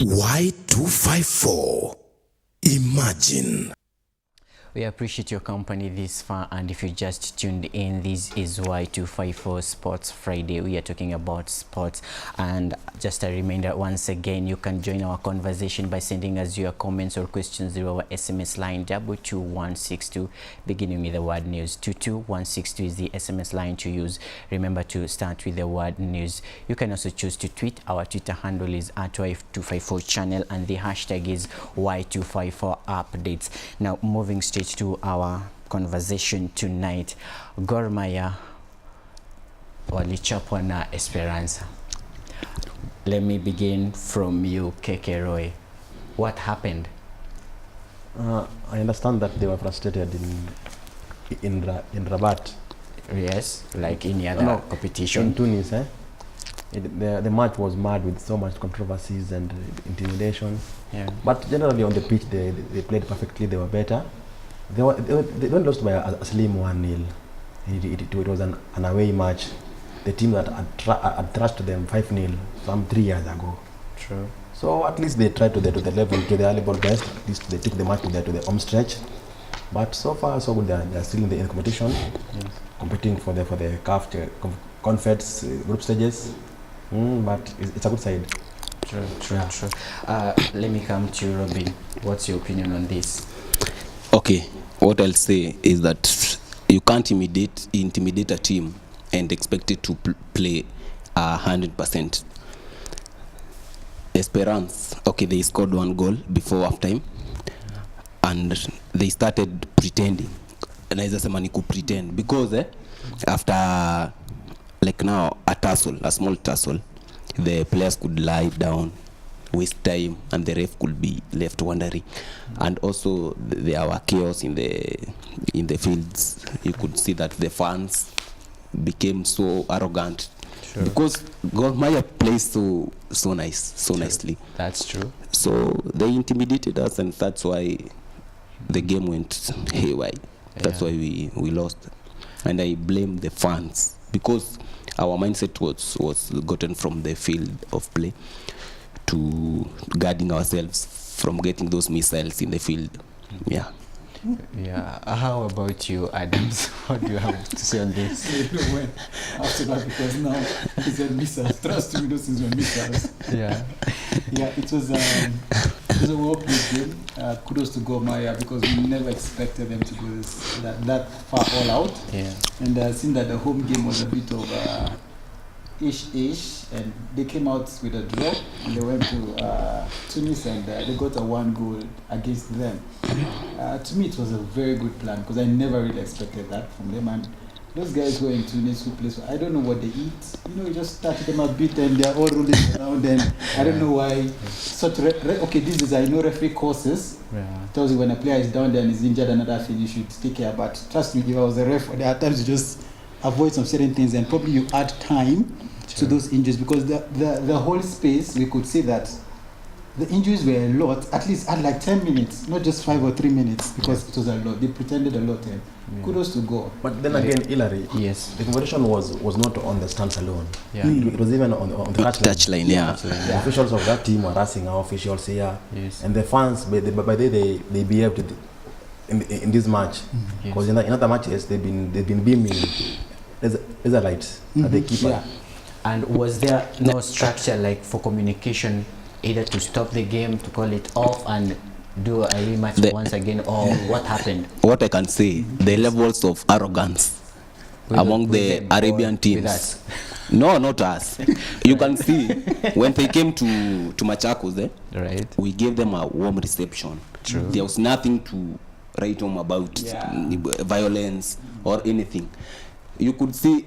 Y254. Imagine. We appreciate your company this far, and if you just tuned in, this is Y254 Sports Friday. We are talking about sports, and just a reminder once again, you can join our conversation by sending us your comments or questions through our SMS line 22162, beginning with the word news. 22162 is the SMS line to use. Remember to start with the word news. You can also choose to tweet. Our Twitter handle is @Y254 channel, and the hashtag is Y254 updates. Now, moving straight to our conversation tonight. Gor Mahia walichapwa na Esperanza. Let me begin from you, Keke Roy. What happened? I understand that they were frustrated in Rabat. Yes, like any other competition. In Tunis, the match was marred with so much controversies and intimidation. Yeah. But generally on the pitch, they played perfectly. They were better. They don't lost by a slim 1-0. It was an away match. The team that had thrashed them 5-0 some 3 years ago. True. So at least they tried to the level, to the level best. At least they took the match to the home stretch. But so far so good. They are still in the competition, competing for the CAF Confeds group stages. But it's a good side. True. Let me come to you, Robin. What's your opinion on this? Okay, what I'll say is that you can't intimidate a team and expect it to play 100%. Esperance, okay, they scored 1 goal before halftime, and they started pretending. And I just pretend because after like now a small tussle, the players could lie down, waste time, and the ref could be left wondering. And also there were chaos in the fields. You could see that the fans became so arrogant. Sure. Because Gor Mahia plays so nicely. That's true. So they intimidated us, and that's why the game went haywire. That's why we lost. And I blame the fans, because our mindset was gotten from the field of play to guarding ourselves from getting those missiles in the field. Yeah. How about you, Adams? What do you have to say on this? After that, because now it's a missiles. Trust me, those things were missiles. Yeah, it was a well-played game. Kudos to Gor Mahia, because we never expected them to go that far all out. Yeah. And it seemed that the home game was a bit of ish, and they came out with a draw, and they went to Tunis, and they got a 1 goal against them. To me, it was a very good plan, because I never really expected that from them. And those guys who are in Tunis, who play, I don't know what they eat. You just touch them a bit, and they're all rolling around. And I don't know why. Such okay, this is I know referee courses. Tells you when a player is down there and is injured, another thing you should take care. But trust me, if I was a ref, there are times you just avoid some certain things, and probably you add time to those injuries, because the whole space, we could see that the injuries were a lot, at least at like 10 minutes, not just 5 or 3 minutes, because it was a lot. They pretended a lot, and kudos to go. But then again, Hillary, the competition was not on the stands alone. It was even on the touchline. The officials of that team were harassing our officials here, and the fans, by they behaved in this match, because in other matches they've been beaming Israelites at the keeper. And was there no structure like for communication, either to stop the game, to call it off, and do a rematch once again, or what happened? What I can say, the levels of arrogance among the Arabian teams. No, not us. You can see when they came to Machakos, right? We gave them a warm reception. True. There was nothing to write home about violence or anything. You could see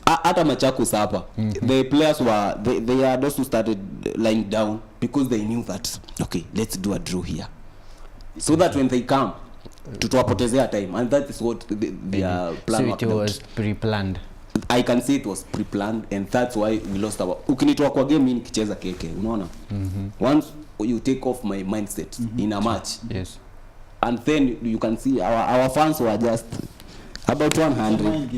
at Machakos hapa, the players were they are those who started lying down, because they knew that okay, let's do a draw here, so that when they come tutawapotezea time, and that is what their plan was. So it was pre-planned. I can say it was pre-planned, and that's why we lost our. Ukinitoa kwa game mimi nikicheza keke, unaona? Once you take off my mindset in a match, and then you can see our fans were just about 100.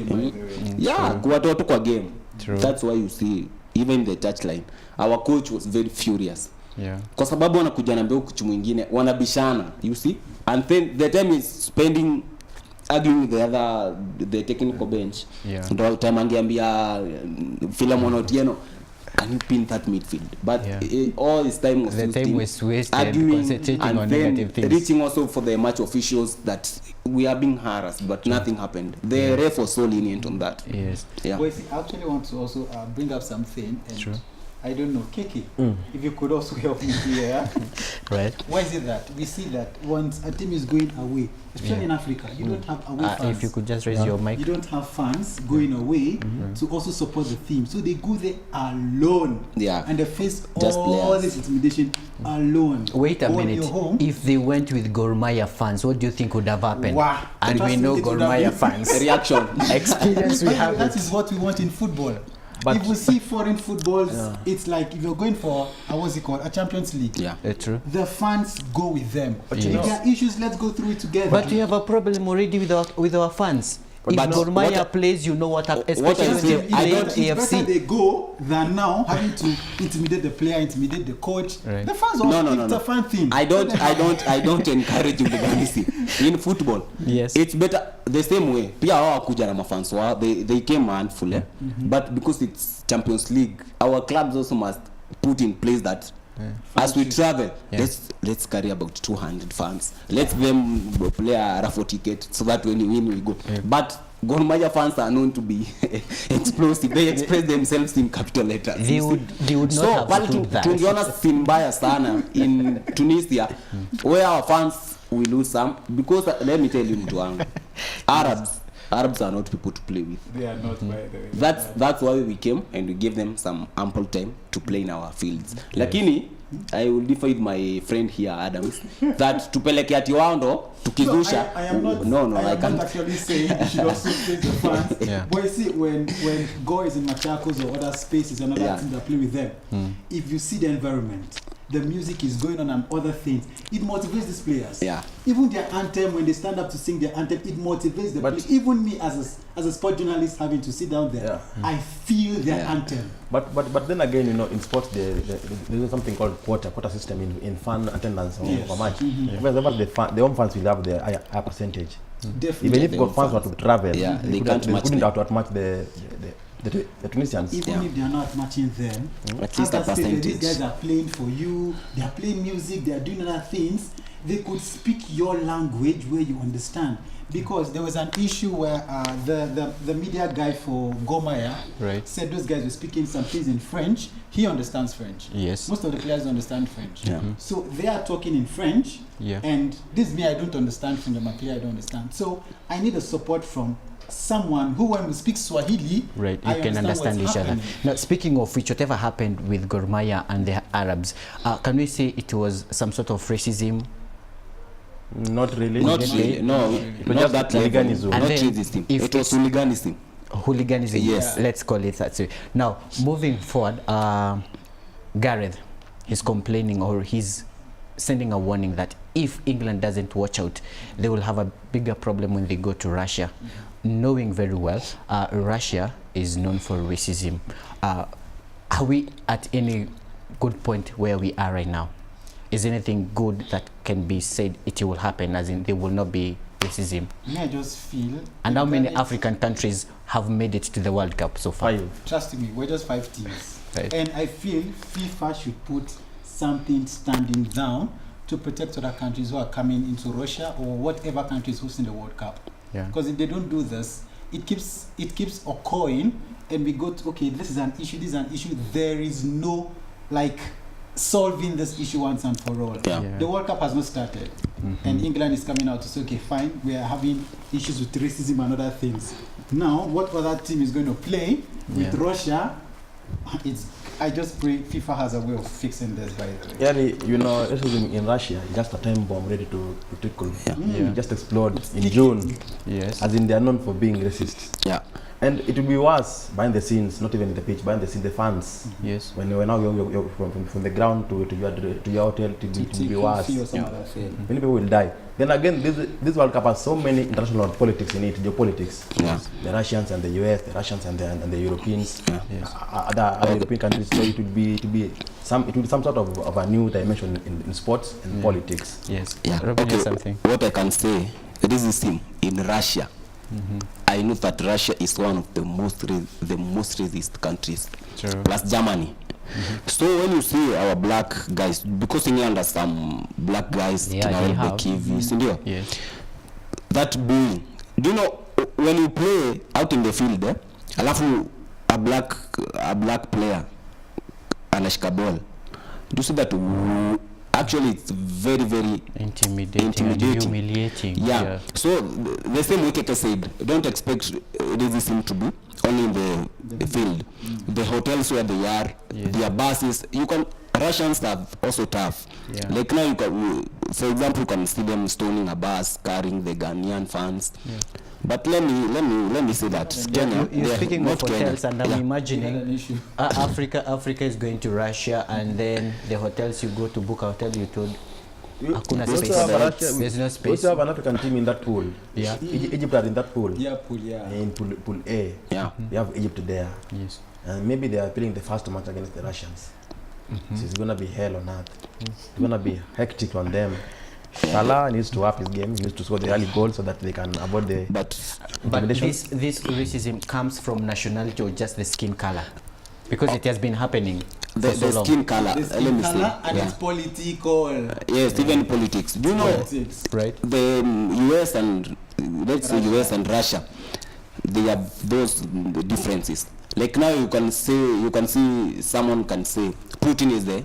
Kuwatoa tu kwa game. That's why you see even the touchline, our coach was very furious. Yeah. Kwa sababu wanakuja na mbeu kuchu mwingine, wanabishana, you see? And then the time is spending arguing with the technical bench. Yeah. Ndo time angeambia Philemon Otieno, can you pin that midfield? But all this time was wasted arguing concentrating and on then negative things. reaching also for the match officials that we are being harassed, but nothing happened. The ref was so lenient on that. Yes. Yeah. Boys, I actually want to also bring up something. And Sure. I don't know, Kiki, if you could also help me here. Right. Why is it that we see that once a team is going away, especially in Africa, you don't have away fans. If you could just raise your mic. You don't have fans going away to also support the team. So they go there alone. Yeah. And they face Just all players. this intimidation alone. Wait a Go on minute. your home. If they went with Gor Mahia fans, what do you think would have happened? Wow. And Trust we me, know it Gor would have Mahia been- fans. Reaction. Experience we have. That is what we want in football. But- if we see foreign footballs, it's like if you're going for what's it called, a Champions League. Yeah. True. The fans go with them. But If you know- there are issues, let's go through it together. But we have a problem already with our fans. If But Gor Mahia what- plays, you know what happens, what I especially say, when It's they I play don't- it's AFC. better they go than now having to intimidate the player, intimidate the coach. Right. The fans also No. it's a fun thing. I don't encourage hooliganism in football. Yes. It's better the same way. Pia wao kuja na mafans wao, they came handful, but because it's Champions League, our clubs also must put in place that as we travel, let's carry about 200 fans. Let them play a raffle ticket so that when we win we go. But Gor Mahia fans are known to be explosive. They express themselves in capital letters. They would not have pale to do that. tungeona scene mbaya sana in Tunisia where our fans will lose some because let me tell you mtu wangu, Arabs are not people to play with. They are not, by the way. That's why we came and we gave them some ample time to play in our fields. Lakini I will differ with my friend here Adams that tupeleke ati wao ndo tukizusha. I am not. No, I I am can't. not actually saying you should also face the fans. Yeah. But you see, when Gor is in Machakos or other spaces, another team that play with them, if you see the environment, the music is going on and other things, it motivates these players. Yeah. Even their anthem, when they stand up to sing their anthem, it motivates the players. Even me as a sport journalist having to sit down there, I feel their anthem. But then again, you know, in sports there is something called quota system in fan attendance of a match. Wherever the home fans will have their higher percentage. Definitely. Even if Gor fans were to travel, they can't match couldn't them. outmatch the Tunisians. Even if they are not matching them, At least a as I say, these percentage. guys are playing for you, they are playing music, they are doing other things, they could speak your language where you understand. Because there was an issue where the media guy for Gor Mahia said those guys were speaking some things in French. He understands French. Yes. Most of the players don't understand French. Yeah. So they are talking in French, and this me, I don't understand French, my player I don't understand. So I need a support from someone who, when we speak Swahili, Right, I you can understand what's each other. happening. Now, speaking of which, whatever happened with Gor Mahia and the Arabs, can we say it was some sort of racism? Not really. Not really. No, was not just that level. hooliganism. Not And then racism. if It was hooliganism. Hooliganism, Yes. let's call it that way. Now, moving forward, Gareth is complaining, or he's sending a warning that if England doesn't watch out, they will have a bigger problem when they go to Russia, knowing very well Russia is known for racism. Are we at any good point where we are right now? Is anything good that can be said it will happen, as in there will not be racism? I just feel. And how many that African countries have made it to the World Cup so far? 5. Trust me, we're just 5 teams. Right. And I feel FIFA should put something standing down to protect other countries who are coming into Russia or whatever country is hosting the World Cup. Yeah. Because if they don't do this, it keeps occurring, and we go to, okay, this is an issue. There is no solving this issue once and for all. Yeah. Yeah. The World Cup has not started, and England is coming out to say, okay, fine, we are having issues with racism and other things. Now, what other team is going to play with Russia? I just pray FIFA has a way of fixing this, by the way. Yeah, you know, racism in Russia is just a time bomb ready to tickle. Yeah. It just explode in June. Yes. As in, they are known for being racist. Yeah. And it will be worse behind the scenes, not even in the pitch, behind the scenes, the fans. Yes. When you're from the ground to your hotel, it will be worse. Many people will die. Then again, this World Cup has so many international politics in it, geopolitics. Yeah. The Russians and the US, the Russians and the Europeans, Yes. other European countries. So it would be some sort of a new dimension in sports and politics. Yes. Yeah. Robin Okay. has something. What I can say, this is him in Russia. I know that Russia is one of the most racist countries, True. plus Germany. So when you see our black guys, because England has some black guys, Yeah, they have. Yes. That booing. Do you know when you play out in the field, alafu a black player anashika ball, do you see that? Actually, it's very, very Intimidating. And humiliating. yeah. So the same way Keke said, don't expect racism to be only in the field. The hotels where they are, Yes. their buses, Russians are also tough. Yeah. Like now, for example, you can see them stoning a bus, carrying the Ghanaian fans. Yeah. But let me say that Kenya, You're they are speaking not of hotels, Kenya. and I'm Yeah. imagining Africa is going to Russia, and then the hotels you go to book a hotel, you told hakuna We space. also have a Russia- There's no we space. also have an African team in that pool. Yeah. Egypt are in that pool. Yeah, pool, yeah. In pool A. Yeah. We have Egypt there. Yes. And maybe they are playing the first match against the Russians. So it's gonna be hell on earth. It's gonna be hectic on them. Salah needs to up his game. He needs to score the early goal so that they can avoid the But But intimidation. this racism comes from nationality or just the skin color? Because it has been happening the for so long. skin color, The let skin me color say, and yeah. it's political. Yes, even politics. Do you know? Politics. Right? The US and let's say US and Russia, they have those differences. Like now you can see someone can say Putin is the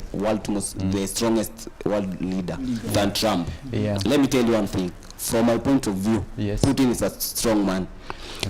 the strongest world leader than Trump. Yeah. Let me tell you one thing. From my point of view, Yes. Putin is a strong man.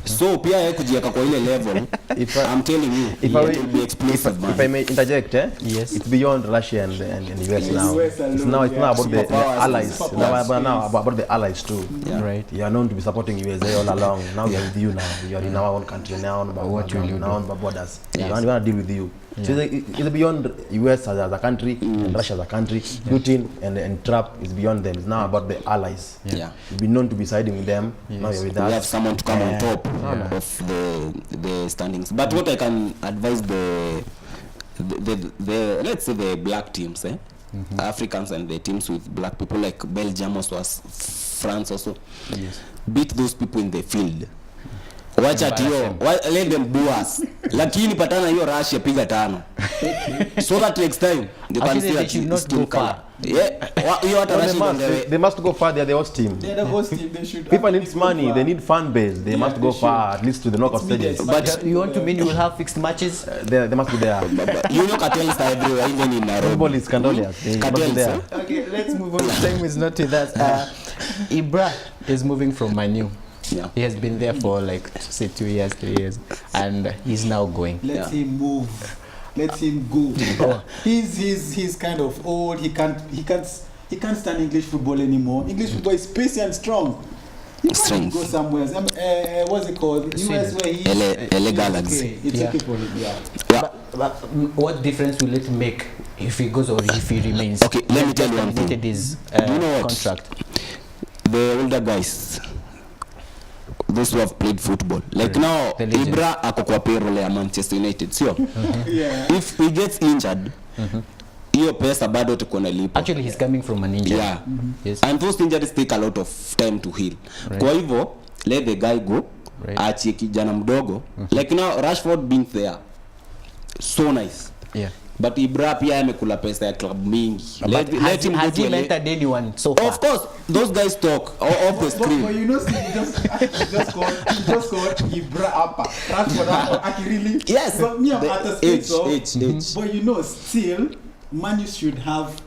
So pia yeye kujiweka kwa ile level, I'm telling you, If it will be explosive, man. if I may interject, Yes. it's beyond Russia and the US now. US alone, It's now about the superpowers, allies. superpowers. Now about the allies too. Yeah. Right. You are known to be supporting USA all along. Now we are with you now. You are in our own country now. What will you do? Now on borders. Yes. We want to deal with you. So it's beyond US as a country and Russia as a country. Putin and Trump is beyond them. It's now about the allies. Yeah. You've been known to be siding with them. Now you're with We have us. someone to come on top Yeah. of the standings. But what I can advise the let's say the black teams, Africans and the teams with black people like Belgium also, France also, Yes. beat those people in the field. Wacha tio, let them boo us. Lakini patana hiyo Russia piga tano. So that next time they can Actually, see they that should not skin go color. far. Yeah, hiyo hata Russia They must go far. They are the host team. They're the host team. They should. People actually need go money. far. They need fan base. They must go they far, at least to the knockout It's media. stages. But You want to mean you will have fixed matches? They must be there. you know cartels are everywhere, even in Nairobi. Football is scandalous. They must be Cartels, there. Okay, let's move on. Time is not with us. Ibra is moving from Manu. Yeah. He has been there for like say 2 years, 3 years, and he's now going. Let him move. Let him go. He's kind of old. He can't stand English football anymore. English football is pacey and strong. He can't Strength. go somewhere. What's it called? US where he LA Galaxy. Okay. It's Yeah. okay for him. Yeah. Yeah. But what difference will it make if he goes or if he remains? Okay, let me tell you one thing. Terminated his Do you know what? contract. The older guys, those who have played football, like Right. now The legends. Ibra ako kwa payroll ya Manchester United, sio? Yeah. If he gets injured, hiyo pesa bado tuko nalipa. Actually, he's coming from an injury. Yeah. Yes. And those injuries take a lot of time to heal. Right. Kwa hivyo, let the guy go, Right. achie kijana mdogo. Like now Rashford being there, so nice. Yeah. But Ibra pia amekula pesa ya club mingi. But has he to LA. mentored anyone so far? Of course, those guys talk off the But screen. you know, Steve, he just called Ibra Upper. Rashford Upper. Really? Yes. But me, I'm The at the stage of. age. But you know, still, Man should have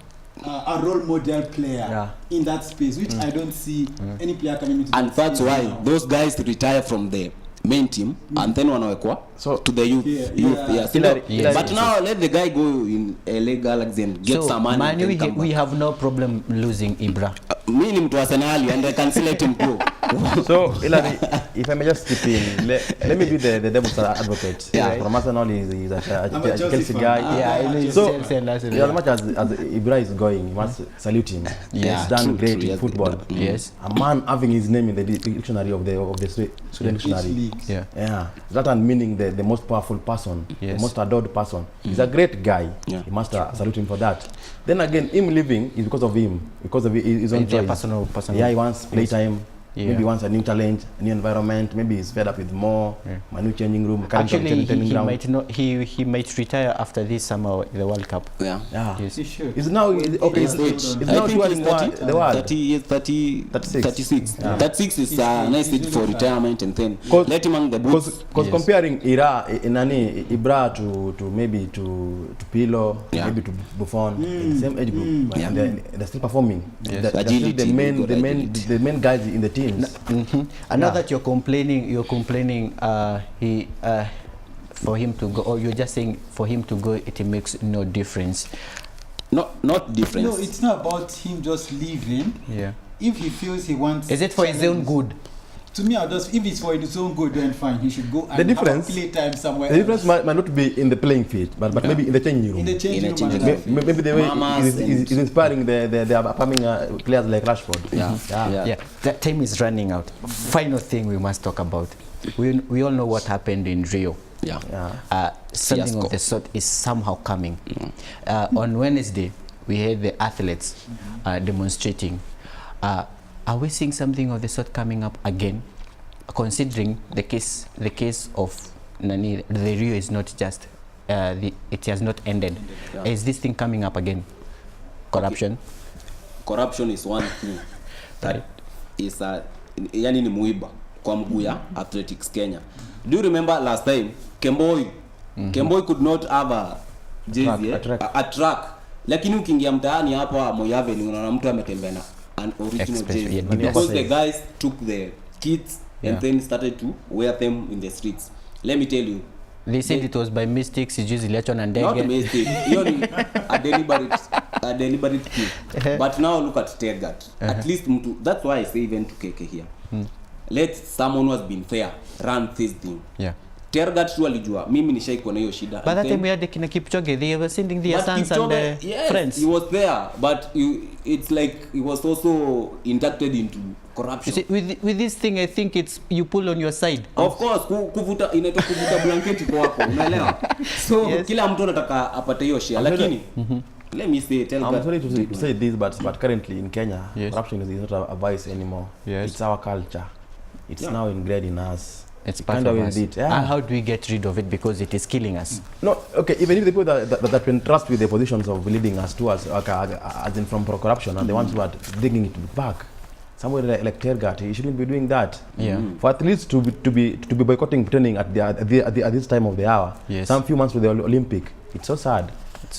a role model player Yeah. in that space, which I don't see any player coming into. And that that's space why now. those guys retire from the main team and then wanawekwa to the youth. Yes. But now let the guy go in LA Galaxy and get some money. Man, we have no problem losing Ibra. Me ni mtu wa Arsenal and I can still let him go. So Hillary, if I may just step in, let me be the devil's advocate. From Arsenal, he's a Chelsea guy. So as much as Ibra is going, you must salute him. He's done great in football. Yes. A man having his name in the dictionary of the Sweden dictionary. That meaning the most powerful person, the most adored person. He's a great guy. You must salute him for that. Then again, him leaving is because of his own choice. Personal. He wants playtime. Maybe he wants a new challenge, a new environment. Maybe he's fed up with more, a new changing room. Actually, he might retire after this summer, the World Cup. Yes. He should. He's now it's now touring the world. 36. 36 is a nice age for retirement, and then let him on the books. Because comparing Ibra to maybe to Pirlo, maybe to Buffon, the same age group, but they're still performing. They're still the main guys in the teams. And now that you're complaining, for him to go, or you're just saying for him to go, it makes no difference. Not difference. No, it's not about him just leaving. If he feels he wants, is it for his own good? To me, if it's for his own good, then fine. He should go and have a play time somewhere. The difference might not be in the playing field, but maybe in the changing room. In the changing room. Maybe the way he's inspiring the upcoming players like Rashford. That time is running out. Final thing we must talk about. We all know what happened in Rio. Something of the sort is somehow coming. On Wednesday, we had the athletes demonstrating. Are we seeing something of the sort coming up again? Considering the case of Nani, the Rio is not just it has not ended. Is this thing coming up again? Corruption. Corruption is one thing that is yani ni muiba kwa mguu ya Athletics Kenya. Do you remember last time Kemboi could not have a jersey, a track. Lakini ukiingia mtaani hapa Moyave ni unaona mtu ametembea na an original jersey because the guys took the kits and then started to wear them in the streets. Let me tell you, they said it was by mistake. Ziliachwa na ndege. Not mistake. a deliberate kill. But now look at Tergat. At least that's why I say even to KK here. Let someone who has been fair run this thing. Tergat tu alijua mimi nishaikuwa na hiyo shida. But that time we had the Kipchoge, they were sending their sons and friends. He was there, but it's like he was also inducted into corruption. See, with this thing, I think it's you pull on your side. Of course, kuvuta inaitwa kuvuta blanketi kwa hapo, unaelewa? So kila mtu anataka apate hiyo share, lakini let me say, I'm sorry to say this, but currently in Kenya, corruption is not a vice anymore. It's our culture. It's now ingrained in us. It's part of us. How do we get rid of it, because it is killing us? No, okay. Even if the people that we entrust with the positions of leading us to us, as in from corruption, and the ones who are digging it back, somewhere like Tergat, he shouldn't be doing that. For athletes to be boycotting training at this time of the hour, some few months with the Olympic, it's so sad.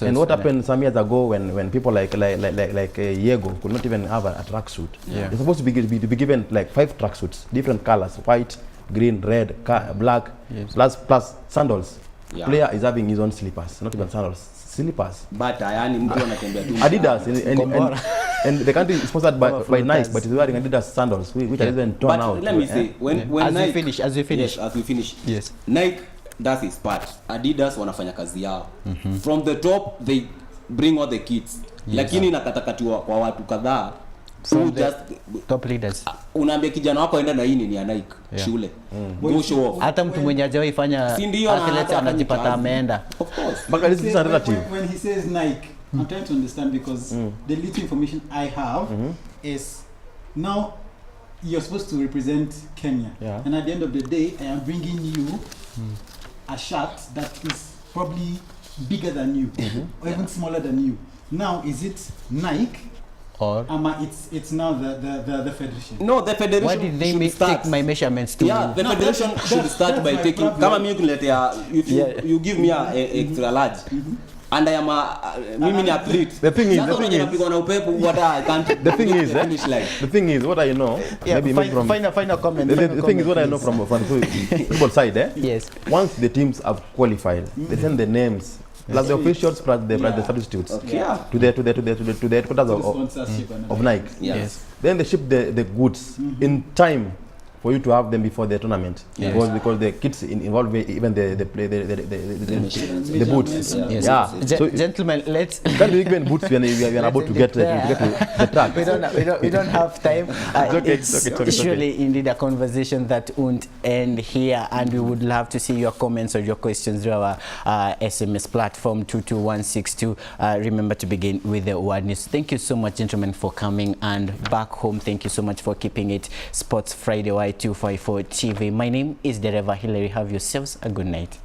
And what happened some years ago when people like Yego could not even have a tracksuit? They're supposed to be given like 5 tracksuits, different colors: white, green, red, black, plus sandals. Player is having his own slippers, not even sandals, slippers. But mtu anatembea tu Adidas and the country is sponsored by Nike, but he's wearing Adidas sandals, which are even torn out. But let me say, when as Nike, we finish, Nike does his part. Adidas wanafanya kazi yao. From the top they bring all the kits. Lakini nakatakatiwa kwa watu kadhaa. From the top leaders. Unaambia kijana wako aenda na hii ni ya Nike shule. Go show off. Hata mtu mwenye hajawahi fanya athlete anajipata ameenda. Of course. But this is a relative. When he says Nike, I'm trying to understand, because the little information I have is now you're supposed to represent Kenya. And at the end of the day, I am bringing you a shirt that is probably bigger than you or even smaller than you. Now, is it Nike? Or it's now the federation. No, the federation. Why did they take my measurements to? Yeah, the federation should start by taking. Kama mimi kuniletea, if you give me a extra large, and I am mimi ni athlete. The thing is, napigwa na upepo what I can't. The thing is, finish line. the thing is, what I know, maybe from final comment. the thing is, what I know from football side, Yes. Once the teams have qualified, they send the names. Plus the officials, plus the substitutes to the headquarters of Nike. Yes. Then they ship the goods in time for you to have them before the tournament. Yes. Because the kids involved, even the boots. Yes. Yeah. So Gentlemen, let's. can't be given boots when we are about to get to the track. we don't have time. It's okay. Surely indeed a conversation that won't end here, and we would love to see your comments or your questions through our SMS platform 22162. Remember to begin with the word news. Thank you so much, gentlemen, for coming, and back home, thank you so much for keeping it Sports Friday Y254 TV. My name is Dereva Hillary. Have yourselves a good night.